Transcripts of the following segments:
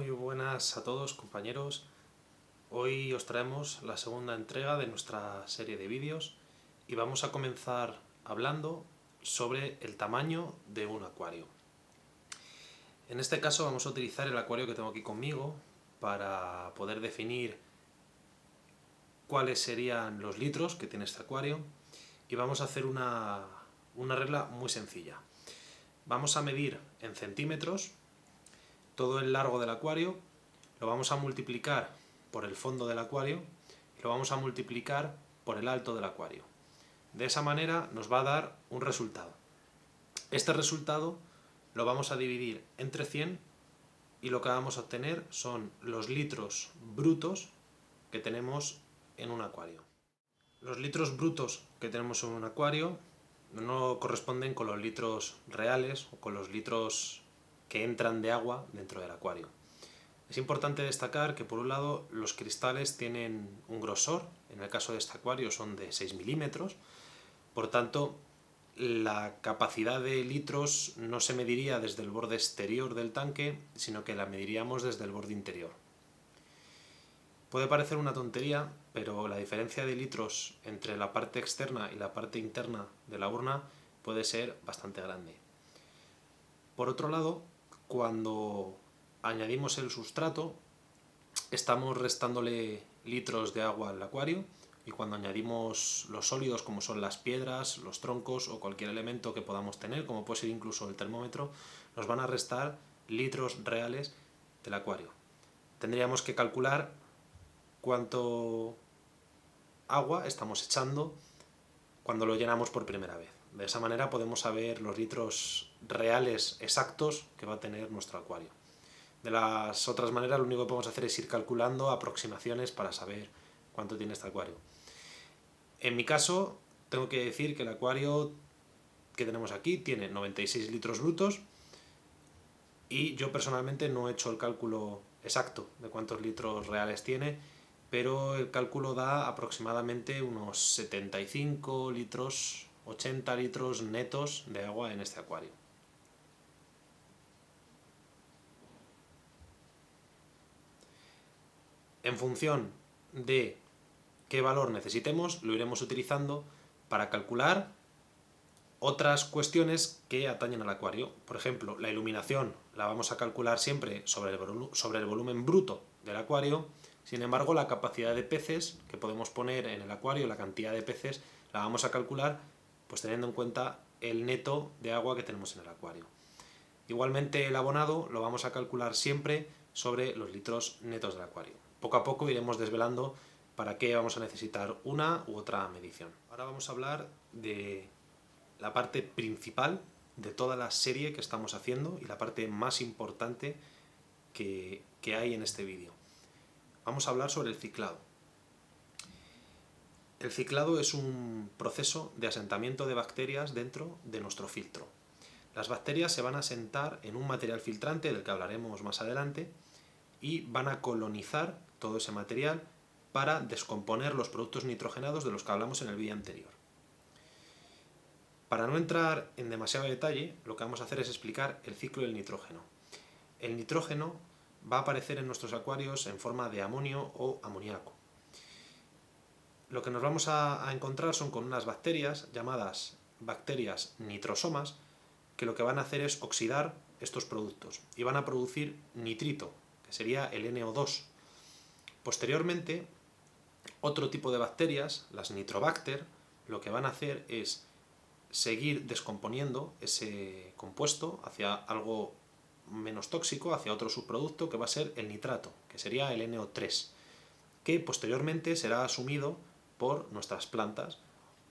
Muy buenas a todos, compañeros. Hoy os traemos la segunda entrega de nuestra serie de vídeos y vamos a comenzar hablando sobre el tamaño de un acuario. En este caso vamos a utilizar el acuario que tengo aquí conmigo para poder definir cuáles serían los litros que tiene este acuario y vamos a hacer una regla muy sencilla. Vamos a medir en centímetros todo el largo del acuario, lo vamos a multiplicar por el fondo del acuario y lo vamos a multiplicar por el alto del acuario. De esa manera nos va a dar un resultado. Este resultado lo vamos a dividir entre 100 y lo que vamos a obtener son los litros brutos que tenemos en un acuario. Los litros brutos que tenemos en un acuario no corresponden con los litros reales o con los litros que entran de agua dentro del acuario. Es importante destacar que, por un lado, los cristales tienen un grosor, en el caso de este acuario son de 6 milímetros, por tanto, la capacidad de litros no se mediría desde el borde exterior del tanque, sino que la mediríamos desde el borde interior. Puede parecer una tontería, pero la diferencia de litros entre la parte externa y la parte interna de la urna puede ser bastante grande. Por otro lado, cuando añadimos el sustrato, estamos restándole litros de agua al acuario, y cuando añadimos los sólidos, como son las piedras, los troncos o cualquier elemento que podamos tener, como puede ser incluso el termómetro, nos van a restar litros reales del acuario. Tendríamos que calcular cuánto agua estamos echando cuando lo llenamos por primera vez. De esa manera podemos saber los litros reales exactos que va a tener nuestro acuario. De las otras maneras, lo único que podemos hacer es ir calculando aproximaciones para saber cuánto tiene este acuario. En mi caso, tengo que decir que el acuario que tenemos aquí tiene 96 litros brutos y yo personalmente no he hecho el cálculo exacto de cuántos litros reales tiene, pero el cálculo da aproximadamente unos 75 litros, 80 litros netos de agua en este acuario. En función de qué valor necesitemos, lo iremos utilizando para calcular otras cuestiones que atañen al acuario. Por ejemplo, la iluminación la vamos a calcular siempre sobre el volumen bruto del acuario. Sin embargo, la capacidad de peces que podemos poner en el acuario, la cantidad de peces, la vamos a calcular pues teniendo en cuenta el neto de agua que tenemos en el acuario. Igualmente, el abonado lo vamos a calcular siempre sobre los litros netos del acuario. Poco a poco iremos desvelando para qué vamos a necesitar una u otra medición. Ahora vamos a hablar de la parte principal de toda la serie que estamos haciendo y la parte más importante que hay en este vídeo. Vamos a hablar sobre el ciclado. El ciclado es un proceso de asentamiento de bacterias dentro de nuestro filtro. Las bacterias se van a asentar en un material filtrante del que hablaremos más adelante y van a colonizar todo ese material para descomponer los productos nitrogenados de los que hablamos en el vídeo anterior. Para no entrar en demasiado detalle, lo que vamos a hacer es explicar el ciclo del nitrógeno. El nitrógeno va a aparecer en nuestros acuarios en forma de amonio o amoníaco. Lo que nos vamos a encontrar son con unas bacterias llamadas bacterias nitrosomas, que lo que van a hacer es oxidar estos productos y van a producir nitrito, que sería el NO2. Posteriormente, otro tipo de bacterias, las nitrobacter, lo que van a hacer es seguir descomponiendo ese compuesto hacia algo menos tóxico, hacia otro subproducto que va a ser el nitrato, que sería el NO3, que posteriormente será asumido por nuestras plantas,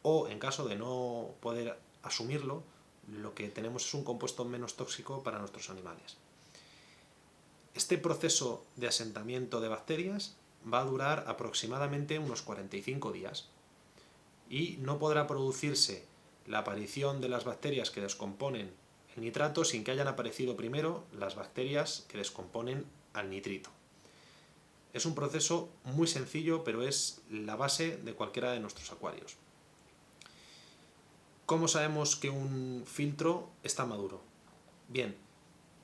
o en caso de no poder asumirlo, lo que tenemos es un compuesto menos tóxico para nuestros animales. Este proceso de asentamiento de bacterias va a durar aproximadamente unos 45 días y no podrá producirse la aparición de las bacterias que descomponen el nitrato sin que hayan aparecido primero las bacterias que descomponen al nitrito. Es un proceso muy sencillo, pero es la base de cualquiera de nuestros acuarios. ¿Cómo sabemos que un filtro está maduro? Bien,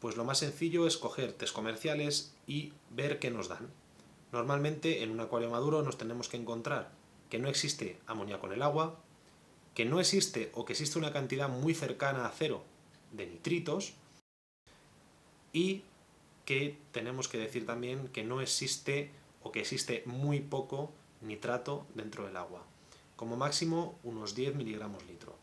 Pues lo más sencillo es coger test comerciales y ver qué nos dan. Normalmente en un acuario maduro nos tenemos que encontrar que no existe amoníaco en el agua, que no existe o que existe una cantidad muy cercana a cero de nitritos, y que tenemos que decir también que no existe o que existe muy poco nitrato dentro del agua, como máximo unos 10 miligramos litro.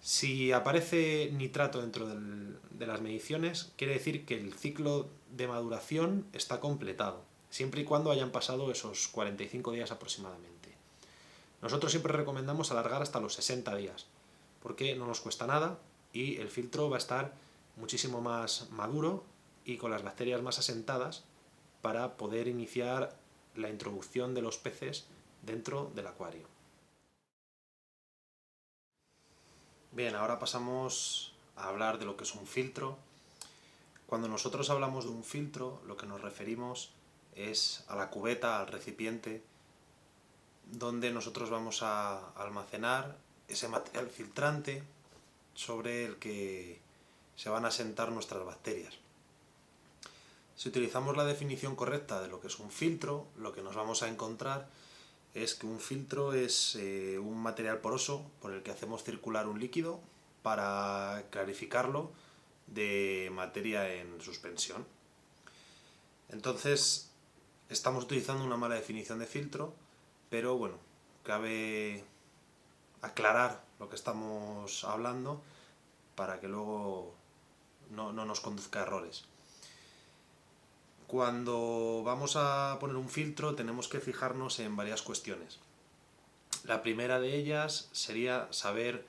Si aparece nitrato dentro de las mediciones, quiere decir que el ciclo de maduración está completado, siempre y cuando hayan pasado esos 45 días aproximadamente. Nosotros siempre recomendamos alargar hasta los 60 días, porque no nos cuesta nada y el filtro va a estar muchísimo más maduro y con las bacterias más asentadas para poder iniciar la introducción de los peces dentro del acuario. Bien, ahora pasamos a hablar de lo que es un filtro. Cuando nosotros hablamos de un filtro, lo que nos referimos es a la cubeta, al recipiente, donde nosotros vamos a almacenar ese material filtrante sobre el que se van a asentar nuestras bacterias. Si utilizamos la definición correcta de lo que es un filtro, lo que nos vamos a encontrar es que un filtro es un material poroso por el que hacemos circular un líquido para clarificarlo de materia en suspensión. Entonces, estamos utilizando una mala definición de filtro, pero bueno, cabe aclarar lo que estamos hablando para que luego no nos conduzca a errores. Cuando vamos a poner un filtro tenemos que fijarnos en varias cuestiones. La primera de ellas sería saber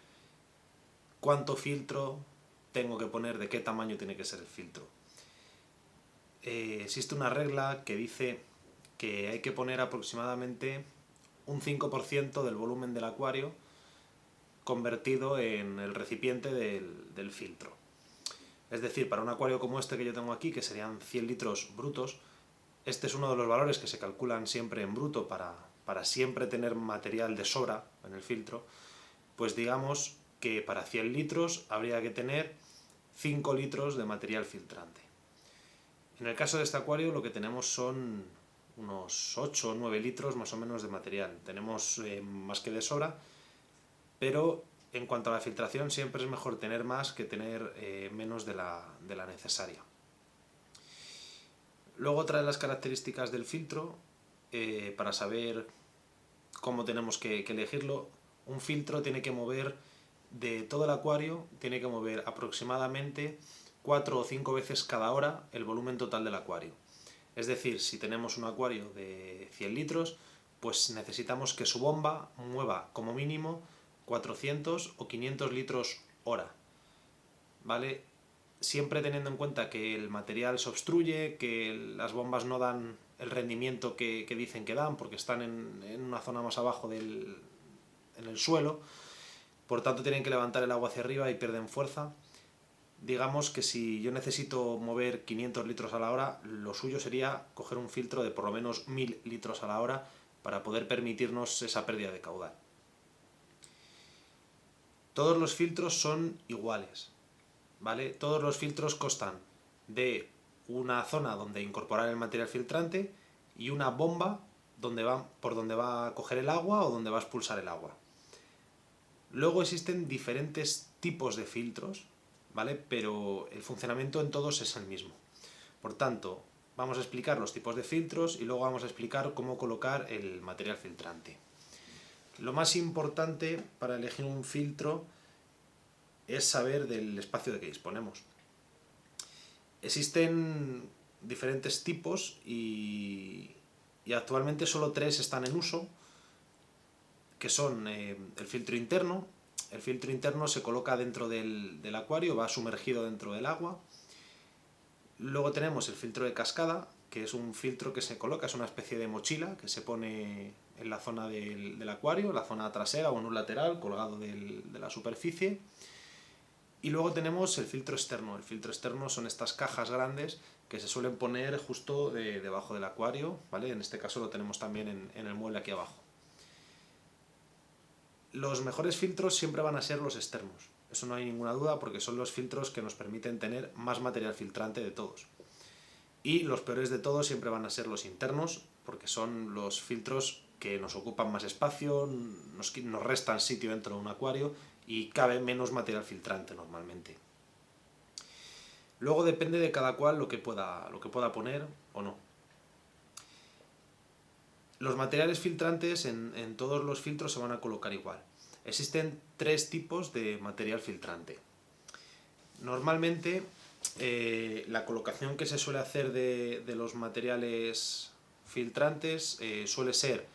cuánto filtro tengo que poner, de qué tamaño tiene que ser el filtro. Existe una regla que dice que hay que poner aproximadamente un 5% del volumen del acuario convertido en el recipiente del filtro. Es decir, para un acuario como este que yo tengo aquí, que serían 100 litros brutos, este es uno de los valores que se calculan siempre en bruto para siempre tener material de sobra en el filtro. Pues digamos que para 100 litros habría que tener 5 litros de material filtrante. En el caso de este acuario lo que tenemos son unos 8 o 9 litros más o menos de material. Tenemos más que de sobra, pero en cuanto a la filtración siempre es mejor tener más que tener menos de la necesaria. Luego, otra de las características del filtro, para saber cómo tenemos que elegirlo, un filtro tiene que mover de todo el acuario, tiene que mover aproximadamente 4 o 5 veces cada hora el volumen total del acuario. Es decir, si tenemos un acuario de 100 litros, pues necesitamos que su bomba mueva como mínimo 400 o 500 litros hora, ¿vale? Siempre teniendo en cuenta que el material se obstruye, que las bombas no dan el rendimiento que dicen que dan, porque están en una zona más abajo en el suelo, por tanto tienen que levantar el agua hacia arriba y pierden fuerza. Digamos que si yo necesito mover 500 litros a la hora, lo suyo sería coger un filtro de por lo menos 1000 litros a la hora para poder permitirnos esa pérdida de caudal. Todos los filtros son iguales, ¿vale? Todos los filtros constan de una zona donde incorporar el material filtrante y una bomba por donde va a coger el agua o donde va a expulsar el agua. Luego existen diferentes tipos de filtros, ¿vale? Pero el funcionamiento en todos es el mismo. Por tanto, vamos a explicar los tipos de filtros y luego vamos a explicar cómo colocar el material filtrante. Lo más importante para elegir un filtro es saber del espacio de que disponemos. Existen diferentes tipos y actualmente solo 3 están en uso, que son el filtro interno. El filtro interno se coloca dentro del acuario, va sumergido dentro del agua. Luego tenemos el filtro de cascada, que es un filtro que se coloca, es una especie de mochila que se pone en la zona del acuario, la zona trasera o en un lateral, colgado de la superficie. Y luego tenemos el filtro externo. El filtro externo son estas cajas grandes que se suelen poner justo debajo del acuario, ¿vale? En este caso lo tenemos también en el mueble aquí abajo. Los mejores filtros siempre van a ser los externos, eso no hay ninguna duda, porque son los filtros que nos permiten tener más material filtrante de todos. Y los peores de todos siempre van a ser los internos, porque son los filtros que nos ocupan más espacio, nos restan sitio dentro de un acuario y cabe menos material filtrante normalmente. Luego depende de cada cual lo que pueda poner o no. Los materiales filtrantes en todos los filtros se van a colocar igual. Existen 3 tipos de material filtrante. Normalmente la colocación que se suele hacer de los materiales filtrantes suele ser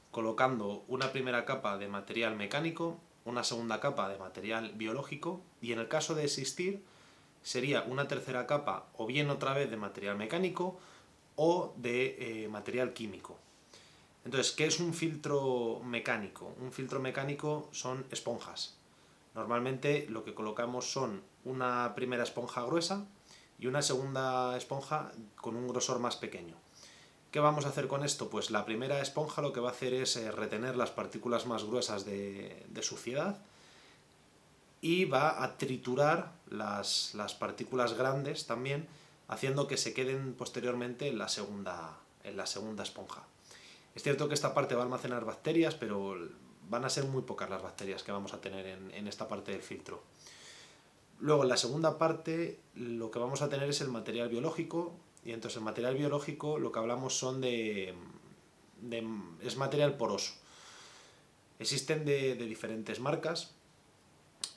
colocando una primera capa de material mecánico, una segunda capa de material biológico y en el caso de existir sería una tercera capa o bien otra vez de material mecánico o de material químico. Entonces, ¿qué es un filtro mecánico? Un filtro mecánico son esponjas. Normalmente lo que colocamos son una primera esponja gruesa y una segunda esponja con un grosor más pequeño. ¿Qué vamos a hacer con esto? Pues la primera esponja lo que va a hacer es retener las partículas más gruesas de suciedad y va a triturar las partículas grandes también, haciendo que se queden posteriormente en la segunda esponja. Es cierto que esta parte va a almacenar bacterias, pero van a ser muy pocas las bacterias que vamos a tener en esta parte del filtro. Luego, en la segunda parte, lo que vamos a tener es el material biológico, y entonces el material biológico lo que hablamos son es material poroso. Existen de diferentes marcas,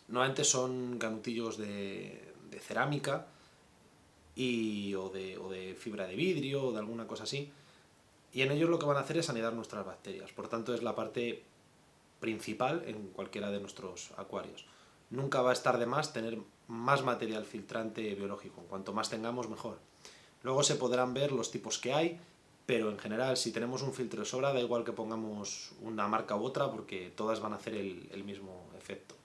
normalmente son ganutillos de cerámica o de fibra de vidrio o de alguna cosa así, y en ellos lo que van a hacer es anidar nuestras bacterias. Por tanto, es la parte principal en cualquiera de nuestros acuarios. Nunca va a estar de más tener más material filtrante biológico. Cuanto más tengamos, mejor. Luego se podrán ver los tipos que hay, pero en general, si tenemos un filtro de sobra, da igual que pongamos una marca u otra, porque todas van a hacer el mismo efecto.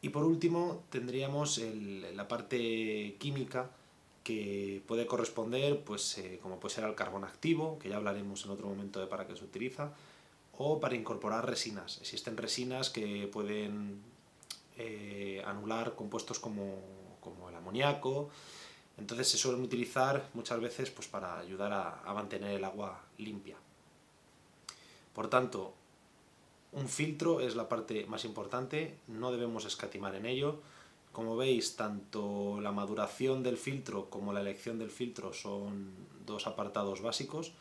Y por último, tendríamos la parte química, que puede corresponder, pues, como puede ser al carbón activo, que ya hablaremos en otro momento de para qué se utiliza, o para incorporar resinas. Existen resinas que pueden anular compuestos como el amoníaco, entonces se suelen utilizar muchas veces pues, para ayudar a mantener el agua limpia. Por tanto, un filtro es la parte más importante, no debemos escatimar en ello. Como veis, tanto la maduración del filtro como la elección del filtro son 2 apartados básicos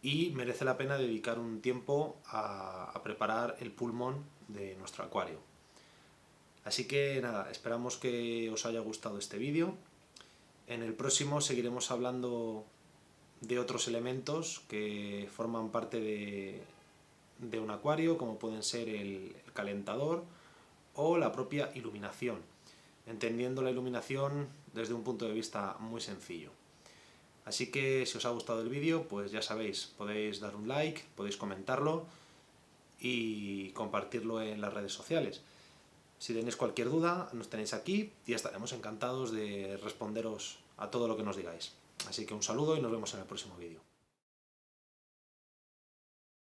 y merece la pena dedicar un tiempo a preparar el pulmón de nuestro acuario. Así que nada, esperamos que os haya gustado este vídeo. En el próximo seguiremos hablando de otros elementos que forman parte de un acuario, como pueden ser el calentador o la propia iluminación, entendiendo la iluminación desde un punto de vista muy sencillo. Así que si os ha gustado el vídeo, pues ya sabéis, podéis dar un like, podéis comentarlo y compartirlo en las redes sociales. Si tenéis cualquier duda, nos tenéis aquí y estaremos encantados de responderos a todo lo que nos digáis. Así que un saludo y nos vemos en el próximo vídeo.